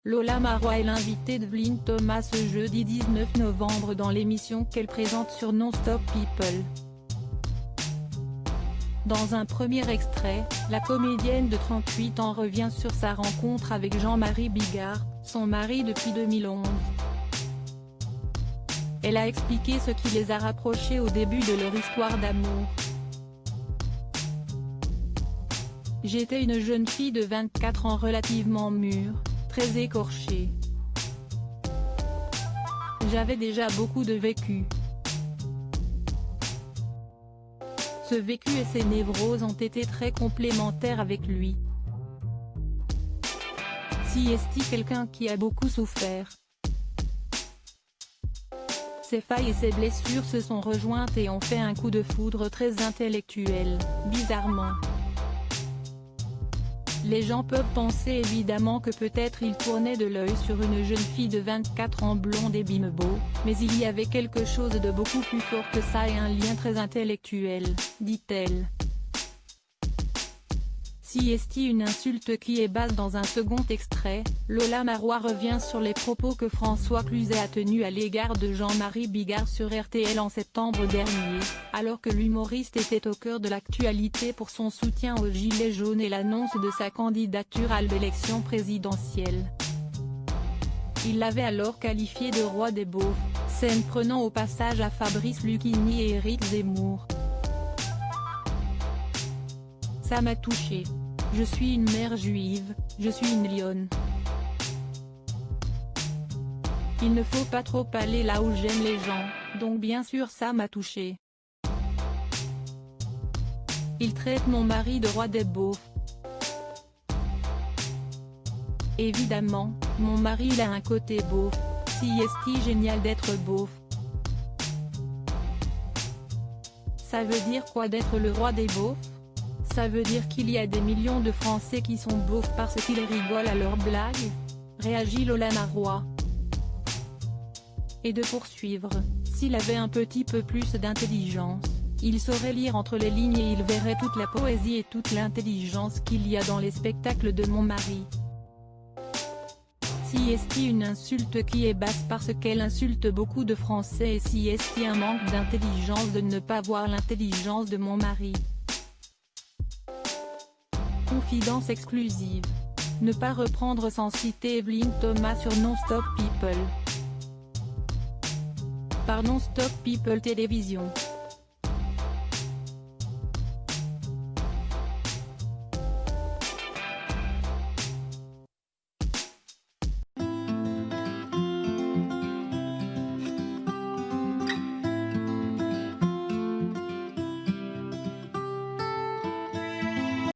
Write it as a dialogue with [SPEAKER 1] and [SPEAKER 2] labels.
[SPEAKER 1] Lola Marois est l'invitée d'Evelyne Thomas ce jeudi 19 novembre dans l'émission qu'elle présente sur Non-Stop People. Dans un premier extrait, la comédienne de 38 ans revient sur sa rencontre avec Jean-Marie Bigard, son mari depuis 2011. Elle a expliqué ce qui les a rapprochés au début de leur histoire d'amour. J'étais une jeune fille de 24 ans relativement mûre, très écorchée. J'avais déjà beaucoup de vécu. Ce vécu et ses névroses ont été très complémentaires avec lui. Si est quelqu'un qui a beaucoup souffert. Ses failles et ses blessures se sont rejointes et ont fait un coup de foudre très intellectuel, bizarrement. Les gens peuvent penser évidemment que peut-être il tournait de l'œil sur une jeune fille de 24 ans blonde et bimbo, mais il y avait quelque chose de beaucoup plus fort que ça et un lien très intellectuel, dit-elle. Si est une insulte qui est basse. Dans un second extrait, Lola Marois revient sur les propos que François Cluzet a tenus à l'égard de Jean-Marie Bigard sur RTL en septembre dernier, alors que l'humoriste était au cœur de l'actualité pour son soutien aux Gilets jaunes et l'annonce de sa candidature à l'élection présidentielle. Il l'avait alors qualifié de roi des beaufs, scène prenant au passage à Fabrice Lucchini et Éric Zemmour. Ça m'a touché. Je suis une mère juive, je suis une lionne. Il ne faut pas trop aller là où j'aime les gens, donc bien sûr ça m'a touché. Il traite mon mari de roi des beaufs. Évidemment, mon mari il a un côté beauf, si est génial d'être beauf. Ça veut dire quoi d'être le roi des beaufs? Ça veut dire qu'il y a des millions de Français qui sont beaufs parce qu'ils rigolent à leurs blagues? Réagit Lola Marois. Et de poursuivre, s'il avait un petit peu plus d'intelligence, il saurait lire entre les lignes et il verrait toute la poésie et toute l'intelligence qu'il y a dans les spectacles de mon mari. Si est une insulte qui est basse parce qu'elle insulte beaucoup de Français et si est un manque d'intelligence de ne pas voir l'intelligence de mon mari. Confidence exclusive. Ne pas reprendre sans citer Evelyne Thomas sur Non-Stop People. Par Non-Stop People Télévision.